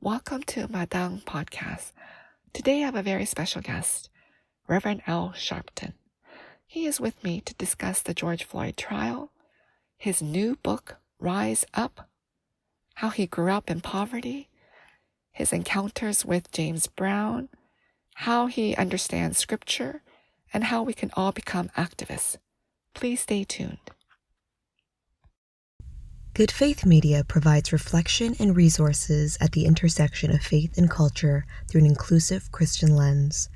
Welcome to Madang podcast. Today I have a very special guest, Rev Al Sharpton. He is with me to discuss the George Floyd trial, his new book, Rise Up, how he grew up in poverty, his encounters with James Brown, how he understands scripture, and how we can all become activists. Please stay tuned. Good Faith Media provides reflection and resources at the intersection of faith and culture through an inclusive Christian lens.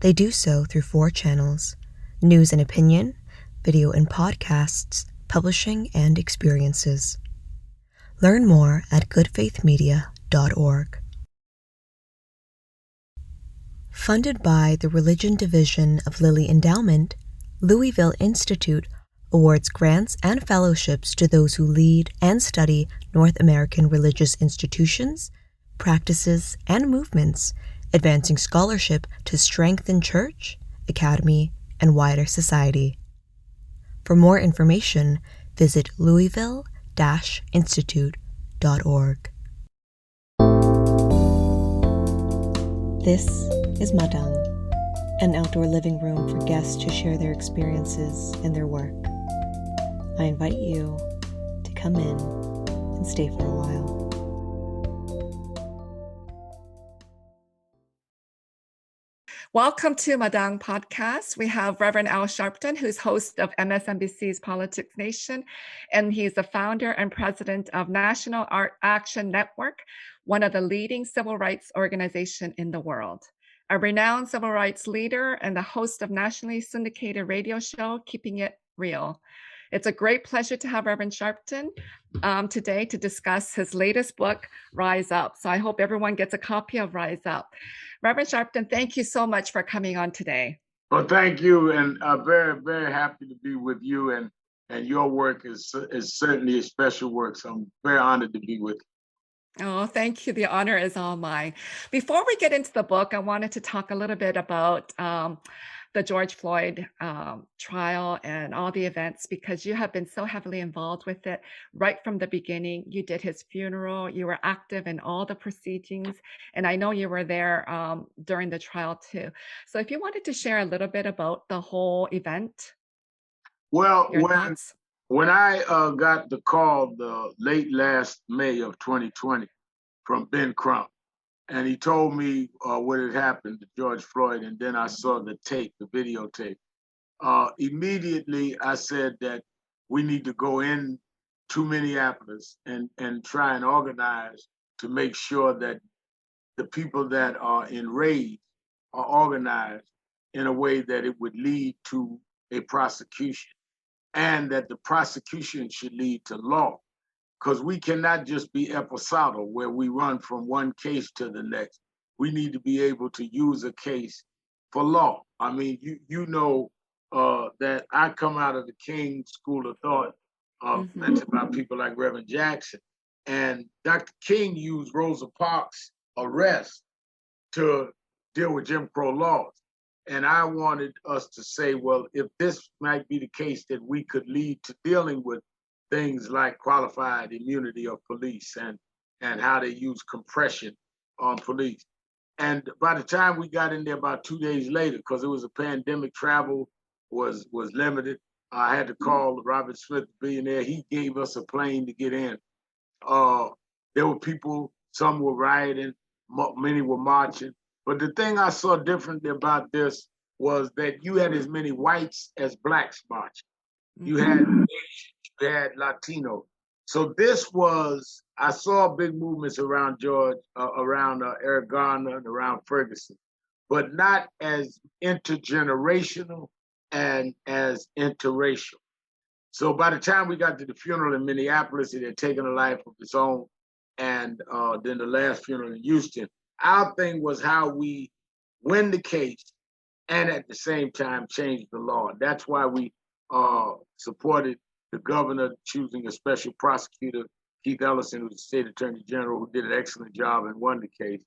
They do so through 4 channels: news and opinion, video and podcasts, publishing, and experiences. Learn more at goodfaithmedia.org. Funded by the Religion Division of Lilly Endowment, Louisville Institute awards grants and fellowships to those who lead and study North American religious institutions, practices, and movements, advancing scholarship to strengthen church, academy, and wider society. For more information, visit louisville-institute.org. This is Madang, an outdoor living room for guests to share their experiences and their work. I invite you to come in and stay for a while. Welcome to Madang Podcast. We have Reverend Al Sharpton, who's host of MSNBC's Politics Nation, and he's the founder and president of National Art Action Network, one of the leading civil rights organizations in the world. A renowned civil rights leader and the host of nationally syndicated radio show, Keeping It Real. It's a great pleasure to have Reverend Sharpton today to discuss his latest book, Rise Up. So I hope everyone gets a copy of Rise Up. Reverend Sharpton, thank you so much for coming on today. Well, thank you, and very, very happy to be with you, and your work is certainly a special work, so I'm very honored to be with you. Oh, thank you. The honor is all mine. Before we get into the book, I wanted to talk a little bit about the George Floyd trial and all the events, because you have been so heavily involved with it right from the beginning. You did his funeral, you were active in all the proceedings, and I know you were there during the trial too. So if you wanted to share a little bit about the whole event. Well, your thoughts. When I got the call the late last May of 2020 from Ben Crump, and he told me what had happened to George Floyd, and then I saw the tape, the videotape. Immediately, I said that we need to go in to Minneapolis and try and organize to make sure that the people that are enraged are organized in a way that it would lead to a prosecution, and that the prosecution should lead to law. Because we cannot just be episodal where we run from one case to the next. We need to be able to use a case for law. I mean, you know that I come out of the King School of Thought, mentioned by people like Reverend Jackson. And Dr. King used Rosa Parks' arrest to deal with Jim Crow laws. And I wanted us to say, well, if this might be the case, that we could lead to dealing with things like qualified immunity of police and how they use compression on police. And by the time we got in there about 2 days later, because it was a pandemic, travel was limited, I had to call Robert Smith, the billionaire. He gave us a plane to get in. There were people, some were rioting, many were marching. But the thing I saw differently about this was that you had as many whites as blacks marching. You had Asians, you had Latino. So this was, I saw big movements around Eric Garner and around Ferguson, but not as intergenerational and as interracial. So by the time we got to the funeral in Minneapolis, it had taken a life of its own. And then the last funeral in Houston, our thing was how we win the case and at the same time change the law. That's why we supported the governor choosing a special prosecutor, Keith Ellison, who's the state attorney general, who did an excellent job and won the case.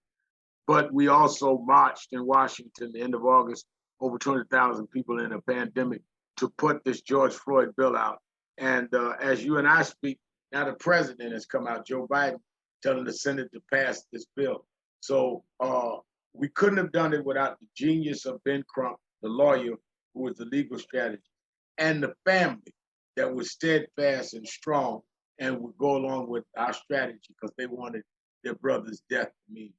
But we also marched in Washington the end of August, over 200,000 people in a pandemic, to put this George Floyd bill out. And as you and I speak, now the president has come out, Joe Biden, telling the Senate to pass this bill. So we couldn't have done it without the genius of Ben Crump, the lawyer who was the legal strategist, and the family that was steadfast and strong and would go along with our strategy because they wanted their brother's death to mean.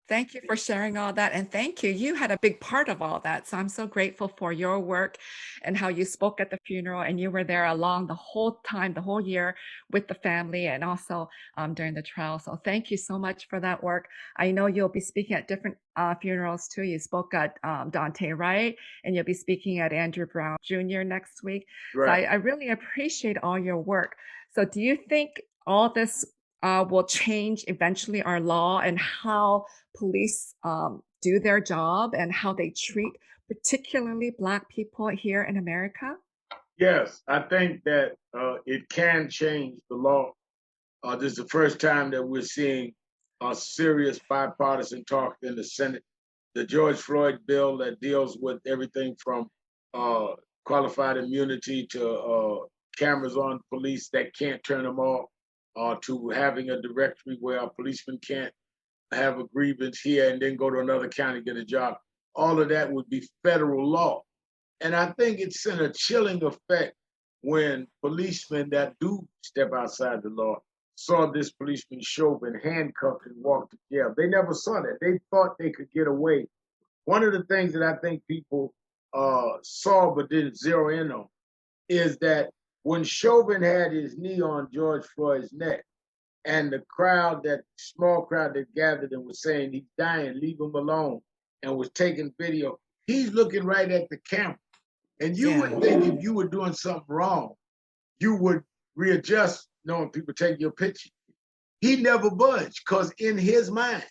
Thank you for sharing all that. And thank you. You had a big part of all that. So I'm so grateful for your work and how you spoke at the funeral. And you were there along the whole time, the whole year with the family and also during the trial. So thank you so much for that work. I know you'll be speaking at different funerals too. You spoke at Dante Wright and you'll be speaking at Andrew Brown Jr. next week. Right. So I really appreciate all your work. So do you think all this will change eventually our law and how police do their job and how they treat particularly Black people here in America? Yes, I think that it can change the law. This is the first time that we're seeing a serious bipartisan talk in the Senate. The George Floyd bill that deals with everything from qualified immunity to cameras on police that can't turn them off, to having a directory where a policeman can't have a grievance here and then go to another county and get a job. All of that would be federal law. And I think it sent a chilling effect when policemen that do step outside the law saw this policeman Chauvin handcuffed and walked to jail. They never saw that. They thought they could get away. One of the things that I think people saw but didn't zero in on is that when Chauvin had his knee on George Floyd's neck, and the crowd, that small crowd that gathered and was saying he's dying, leave him alone, and was taking video, he's looking right at the camera. And you would think if you were doing something wrong, you would readjust knowing people take your picture. He never budged because in his mind,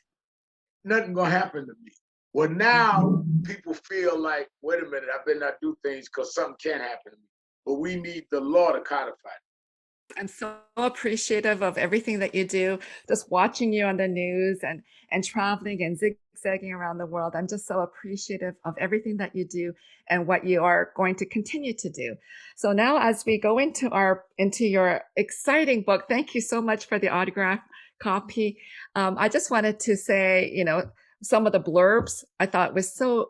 nothing gonna happen to me. Well, now people feel like, wait a minute, I better not do things because something can happen to me. But we need the law to codify it. I'm so appreciative of everything that you do, just watching you on the news and traveling and zigzagging around the world. I'm just so appreciative of everything that you do and what you are going to continue to do. So now as we go into your exciting book, thank you so much for the autograph copy. I just wanted to say, some of the blurbs I thought was so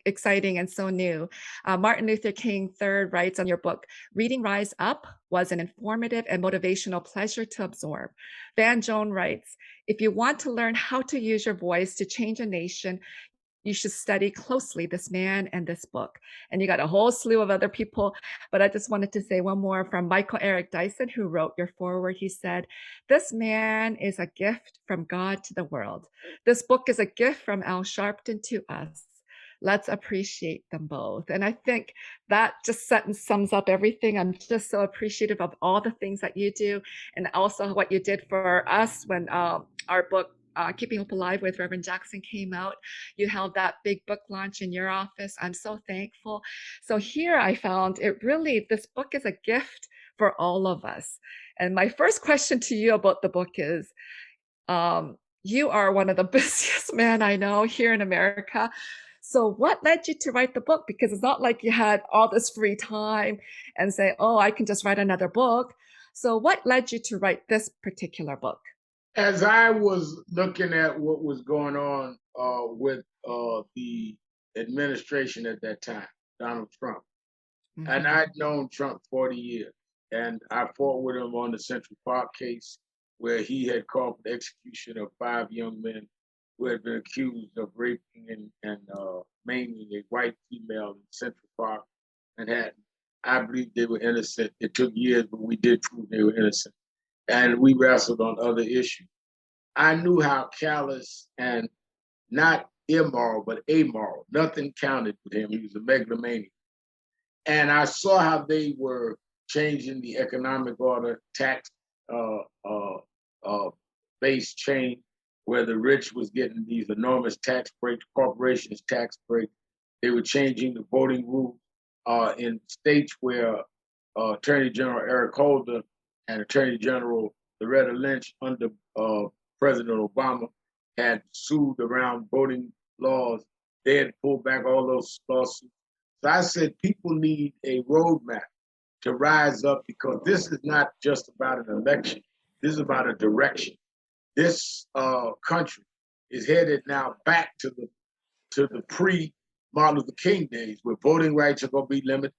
exciting and so new. Martin Luther King III writes on your book, reading Rise Up was an informative and motivational pleasure to absorb. Van Joan writes, if you want to learn how to use your voice to change a nation, you should study closely this man and this book. And you got a whole slew of other people, but I just wanted to say one more from Michael Eric Dyson, who wrote your foreword. He said, this man is a gift from God to the world. This book is a gift from Al Sharpton to us. Let's appreciate them both. And I think that just sums up everything. I'm just so appreciative of all the things that you do and also what you did for us when our book, Keeping Hope Alive with Reverend Jackson came out. You held that big book launch in your office. I'm so thankful. So here I found this book is a gift for all of us. And my first question to you about the book is, you are one of the busiest men I know here in America. So what led you to write the book? Because it's not like you had all this free time and say, oh, I can just write another book. So what led you to write this particular book? As I was looking at what was going on with the administration at that time, Donald Trump, and I'd known Trump 40 years, and I fought with him on the Central Park case where he had called for the execution of 5 young men who had been accused of raping and maiming a white female in Central Park, Manhattan. I believe they were innocent. It took years, but we did prove they were innocent. And we wrestled on other issues. I knew how callous and not immoral, but amoral. Nothing counted with him. He was a megalomaniac. And I saw how they were changing the economic order, tax based change, where the rich was getting these enormous tax breaks, corporations tax breaks. They were changing the voting rules in states where Attorney General Eric Holder and Attorney General Loretta Lynch under President Obama had sued around voting laws. They had pulled back all those lawsuits. So I said, people need a roadmap to rise up because this is not just about an election. This is about a direction. This country is headed now back to the pre-Martin Luther King days, where voting rights are going to be limited,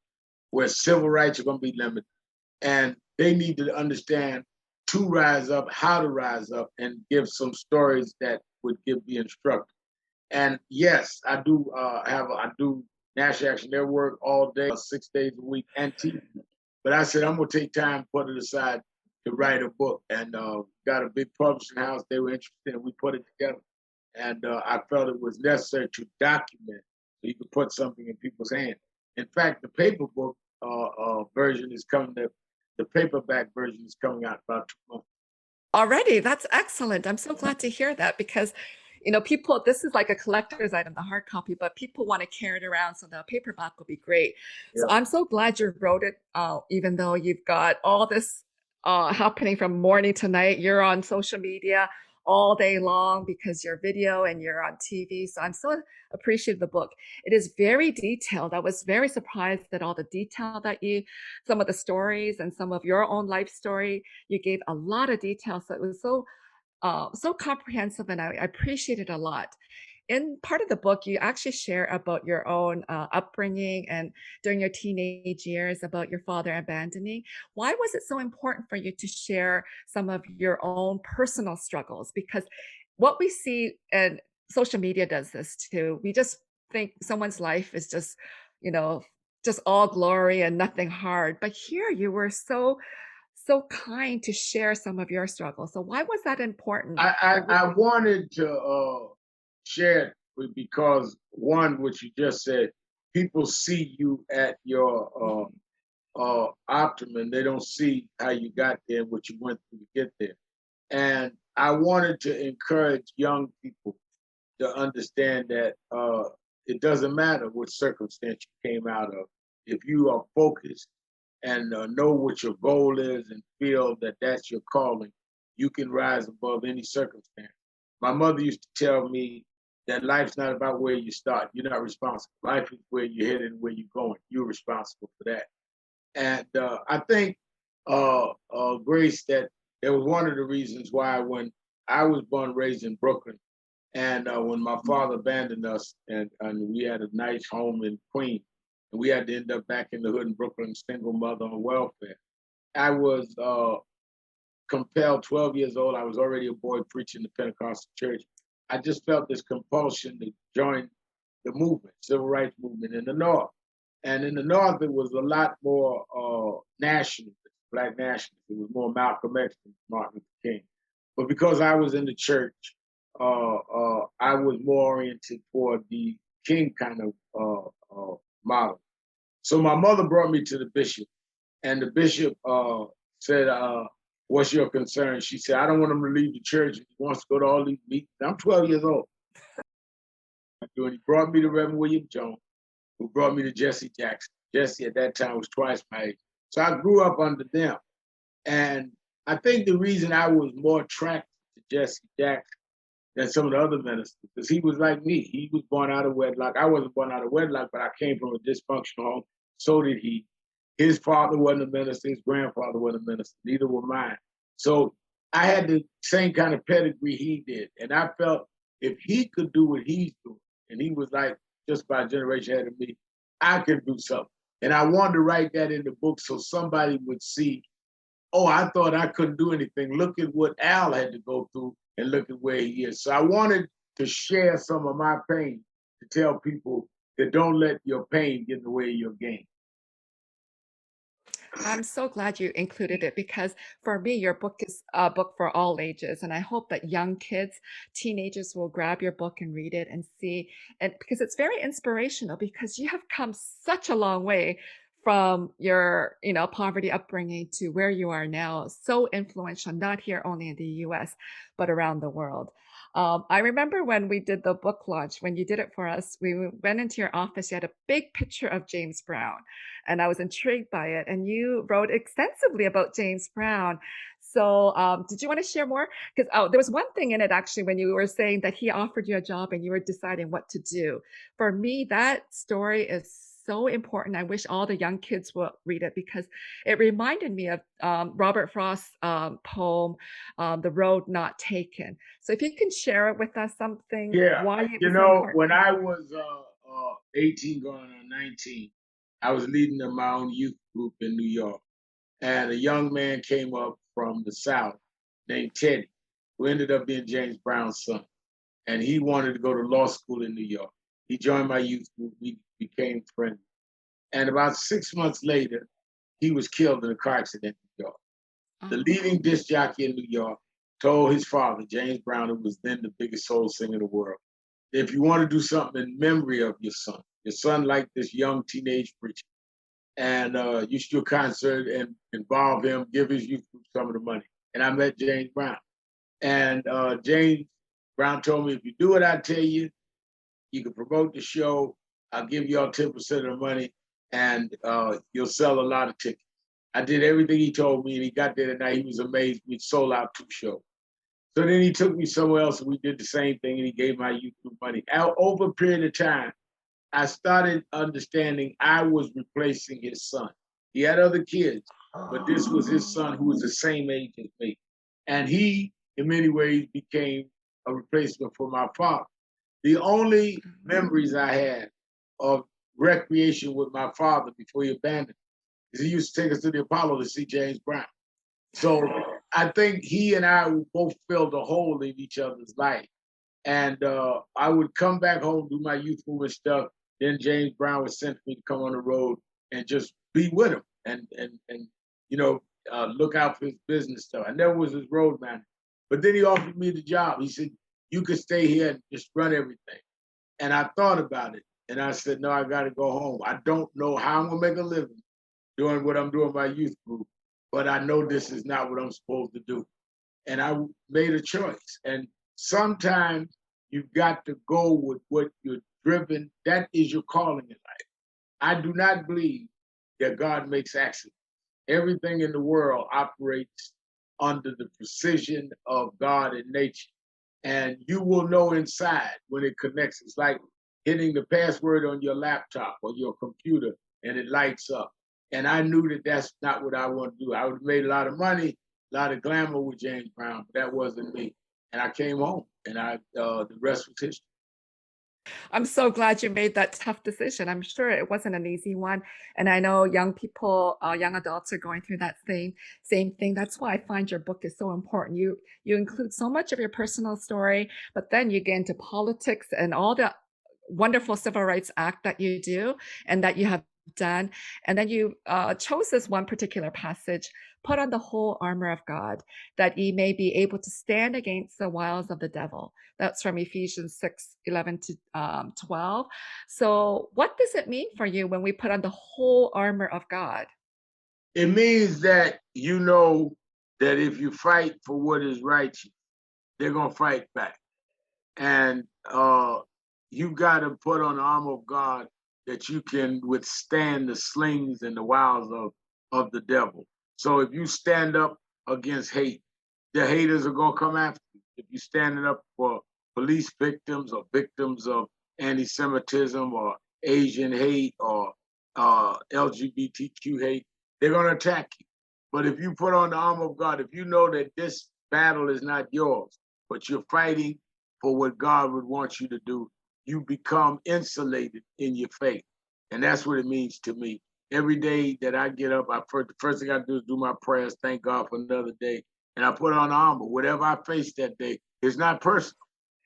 where civil rights are going to be limited, and they need to understand to rise up, how to rise up, and give some stories that would be instructive. And yes, I do I do National Action Network all day, 6 days a week, and TV. But I said I'm gonna take time, put it aside to write a book, and got a big publishing house. They were interested, and we put it together. And I felt it was necessary to document so you could put something in people's hands. In fact, the paper book version is coming. The paperback version is coming out about 2 months. Already, that's excellent. I'm so glad to hear that because, people, this is like a collector's item, the hard copy, but people want to carry it around, so the paperback will be great. So Yeah. I'm so glad you wrote it, even though you've got all this happening from morning to night. You're on social media all day long because you're video and you're on TV. So I'm so appreciative of the book. It is very detailed. I was very surprised at all the detail that some of the stories and some of your own life story. You gave a lot of detail, so it was so comprehensive, and I appreciate it a lot. In part of the book, you actually share about your own upbringing and during your teenage years about your father abandoning. Why was it so important for you to share some of your own personal struggles? Because what we see, and social media does this too, we just think someone's life is you know, just all glory and nothing hard. But here you were so kind to share some of your struggles. So why was that important? I wanted to share it because one, what you just said, people see you at your optimum. They don't see how you got there and what you went through to get there. And I wanted to encourage young people to understand that it doesn't matter what circumstance you came out of. If you are focused and know what your goal is and feel that that's your calling, you can rise above any circumstance. My mother used to tell me that life's not about where you start. You're not responsible. Life is where you're headed and where you're going. You're responsible for that. And I think, Grace, that it was one of the reasons why when I was born and raised in Brooklyn, and when my father abandoned us, and we had a nice home in Queens, and we had to end up back in the hood in Brooklyn, single mother on welfare. I was compelled, 12 years old. I was already a boy preaching the Pentecostal church. I just felt this compulsion to join the movement, civil rights movement in the North. And in the North, it was a lot more nationalist, Black nationalist. It was more Malcolm X than Martin Luther King. But because I was in the church, I was more oriented toward the King kind of model. So my mother brought me to the bishop, and the bishop said, "What's your concern?" She said, "I don't want him to leave the church. He wants to go to all these meetings." I'm 12 years old. And he brought me to Reverend William Jones, who brought me to Jesse Jackson. Jesse at that time was twice my age. So I grew up under them. And I think the reason I was more attracted to Jesse Jackson than some of the other ministers, because he was like me. He was born out of wedlock. I wasn't born out of wedlock, but I came from a dysfunctional home. So did he. His father wasn't a minister. His grandfather wasn't a minister. Neither were mine. So I had the same kind of pedigree he did. And I felt if he could do what he's doing, and he was like just by a generation ahead of me, I could do something. And I wanted to write that in the book so somebody would see, oh, I thought I couldn't do anything. Look at what Al had to go through and look at where he is. So I wanted to share some of my pain to tell people that don't let your pain get in the way of your gain. I'm so glad you included it because for me, your book is a book for all ages. And I hope that young kids, teenagers will grab your book and read it and see. And because it's very inspirational because you have come such a long way from your, poverty upbringing to where you are now. So influential, not here only in the US, but around the world. I remember when we did the book launch, when you did it for us, we went into your office, you had a big picture of James Brown, and I was intrigued by it. And you wrote extensively about James Brown. So did you want to share more? Because there was one thing in it actually when you were saying that he offered you a job and you were deciding what to do. For me, that story is so important. I wish all the young kids will read it because it reminded me of Robert Frost's poem, The Road Not Taken. So if you can share it with us, something, Yeah, why it you was so know, important. when I was 18 going on 19, I was leading my own youth group in New York. And a young man came up from the South named Teddy, who ended up being James Brown's son. And he wanted to go to law school in New York. He joined my youth group. We became friends. And about 6 months later, he was killed in a car accident in New York. The Oh, leading disc jockey in New York told his father, James Brown, who was then the biggest soul singer in the world, if you want to do something in memory of your son liked this young teenage preacher, and you should do a concert and involve him, give his youth group some of the money. And I met James Brown. And James Brown told me, if you do what I tell you, you can promote the show. I'll give you all 10% of the money, and you'll sell a lot of tickets. I did everything he told me, and he got there that night. He was amazed. We sold out 2 shows. So then he took me somewhere else, and we did the same thing, and he gave my youth group money. Over a period of time, I started understanding I was replacing his son. He had other kids, but this was his son who was the same age as me. And he, in many ways, became a replacement for my father. The only memories I had of recreation with my father before he abandoned me is he used to take us to the Apollo to see James Brown. So I think he and I both filled a hole in each other's life. And I would come back home, do my youth movement stuff. Then James Brown would send me to come on the road and just be with him and you know look out for his business stuff. I never was his road manager, but then he offered me the job. He said, "You could stay here and just run everything." And I thought about it, and I said, "No, I got to go home. I don't know how I'm gonna make a living doing what I'm doing my youth group, but I know this is not what I'm supposed to do." And I made a choice. And sometimes you've got to go with what you're driven. That is your calling in life. I do not believe that God makes accidents. Everything in the world operates under the precision of God and nature. And you will know inside when it connects. It's like hitting the password on your laptop or your computer and it lights up. And I knew that that's not what I want to do. I would have made a lot of money, a lot of glamour with James Brown, but that wasn't me. And I came home, and the rest was history. I'm so glad you made that tough decision. I'm sure it wasn't an easy one, and I know young people, young adults are going through that same thing. That's why I find your book is so important. You include so much of your personal story, but then you get into politics and all the wonderful civil rights act that you do and that you have done. And then you chose this one particular passage: put on the whole armor of God, that ye may be able to stand against the wiles of the devil. That's from Ephesians 6:11 to 12. So what does it mean for you when we put on the whole armor of God? It means that you know that if you fight for what is righteous, they're going to fight back. And you've got to put on the armor of God that you can withstand the slings and the wiles of the devil. So if you stand up against hate, the haters are going to come after you. If you're standing up for police victims or victims of anti-Semitism or Asian hate or LGBTQ hate, they're going to attack you. But if you put on the armor of God, if you know that this battle is not yours, but you're fighting for what God would want you to do, you become insulated in your faith. And that's what it means to me. Every day that I get up, the first thing I do is do my prayers, thank God for another day. And I put on armor. Whatever I face that day, it's not personal.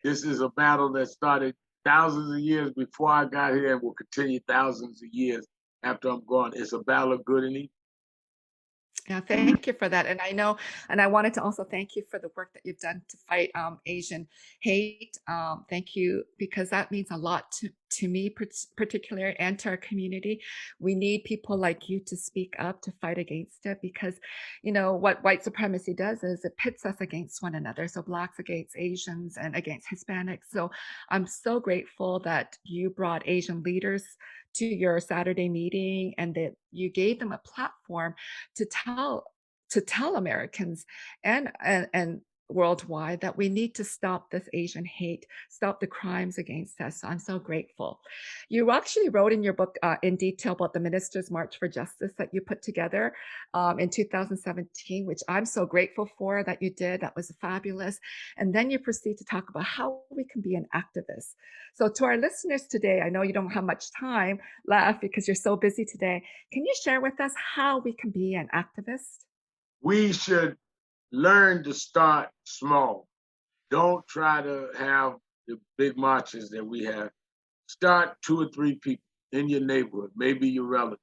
This is a battle that started thousands of years before I got here and will continue thousands of years after I'm gone. It's a battle of good and evil. Yeah, thank you for that. And I know, and I wanted to also thank you for the work that you've done to fight Asian hate. Thank you, because that means a lot to me, particularly, and to our community. We need people like you to speak up, to fight against it, because, what white supremacy does is it pits us against one another. So Blacks against Asians and against Hispanics. So I'm so grateful that you brought Asian leaders to your Saturday meeting and that you gave them a platform to tell Americans and worldwide that we need to stop this Asian hate, stop the crimes against us. So I'm so grateful. You actually wrote in your book in detail about the Ministers' March for Justice that you put together in 2017, which I'm so grateful for that you did. That was fabulous. And then you proceed to talk about how we can be an activist. So to our listeners today, I know you don't have much time left because you're so busy today. Can you share with us how we can be an activist? We should learn to start small. Don't try to have the big marches that we have. Start 2 or 3 people in your neighborhood, maybe your relative,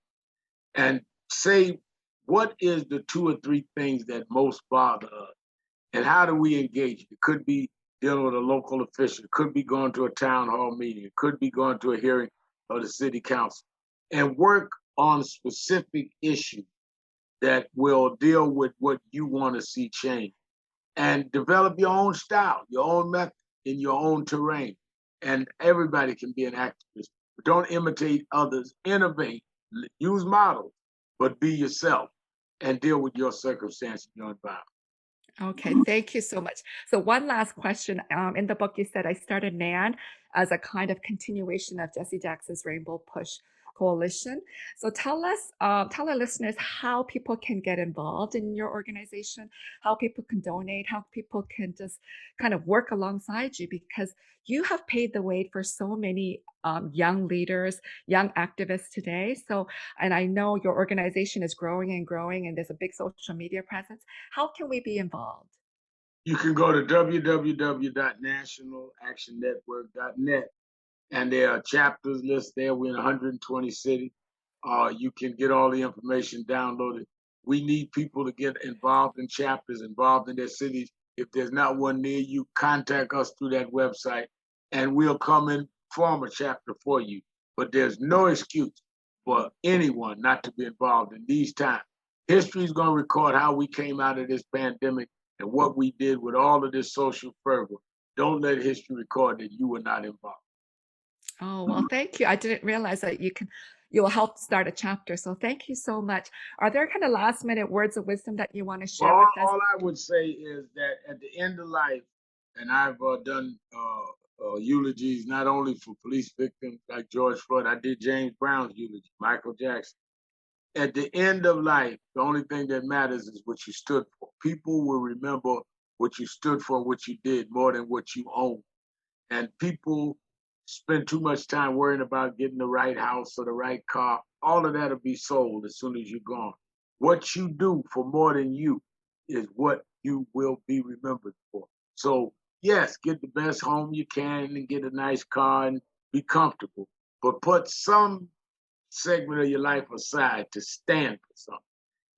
and say, what is the 2 or 3 things that most bother us? And how do we engage? It could be dealing with a local official. It could be going to a town hall meeting. It could be going to a hearing of the city council. And work on specific issues that will deal with what you want to see change. And develop your own style, your own method in your own terrain. And everybody can be an activist. But don't imitate others, innovate, use models, but be yourself and deal with your circumstances, your environment. Okay, thank you so much. So one last question. In the book, you said I started NAN as a kind of continuation of Jesse Jackson's Rainbow Push Coalition. So tell our listeners how people can get involved in your organization, how people can donate, how people can just kind of work alongside you, because you have paved the way for so many young leaders, young activists today. So, and I know your organization is growing and growing, and there's a big social media presence. How can we be involved? You can go to www.nationalactionnetwork.net, and there are chapters listed there. We're in 120 cities. You can get all the information downloaded. We need people to get involved in chapters, involved in their cities. If there's not one near you, contact us through that website, and we'll come and form a chapter for you. But there's no excuse for anyone not to be involved in these times. History is going to record how we came out of this pandemic and what we did with all of this social fervor. Don't let history record that you were not involved. Oh, well, thank you. I didn't realize that you'll help start a chapter. So thank you so much. Are there kind of last minute words of wisdom that you want to share with us? All I would say is that at the end of life, and I've done eulogies not only for police victims like George Floyd, I did James Brown's eulogy, Michael Jackson. At the end of life, the only thing that matters is what you stood for. People will remember what you stood for, what you did, more than what you own. And people spend too much time worrying about getting the right house or the right car. All of that will be sold as soon as you're gone. What you do for more than you is what you will be remembered for. So yes, get the best home you can and get a nice car and be comfortable, but put some segment of your life aside to stand for something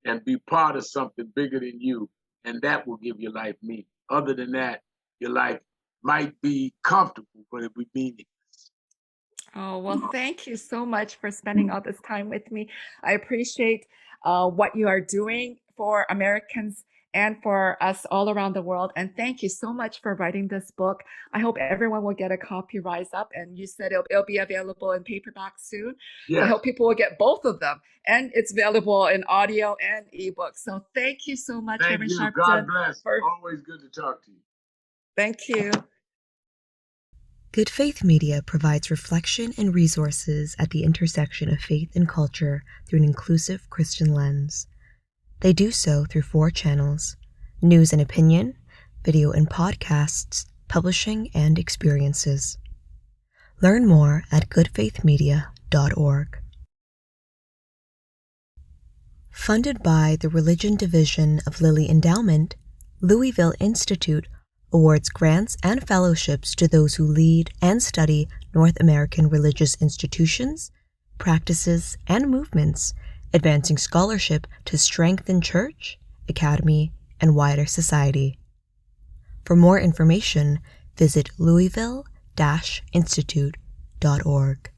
and be part of something bigger than you, and that will give your life meaning. Other than that, your life might be comfortable, but it'll be meaningless. Oh, well, thank you so much for spending all this time with me. I appreciate what you are doing for Americans and for us all around the world. And thank you so much for writing this book. I hope everyone will get a copy. Rise Up. And you said it'll be available in paperback soon. So I Yes, hope people will get both of them. And it's available in audio and ebook. So thank you so much, thank Reverend you. God Sharpton. bless. Always good to talk to you. Thank you. Good Faith Media provides reflection and resources at the intersection of faith and culture through an inclusive Christian lens. They do so through 4 channels: news and opinion, video and podcasts, publishing, and experiences. Learn more at goodfaithmedia.org. Funded by the Religion Division of Lilly Endowment, Louisville Institute awards grants and fellowships to those who lead and study North American religious institutions, practices, and movements, advancing scholarship to strengthen church, academy, and wider society. For more information, visit louisville-institute.org.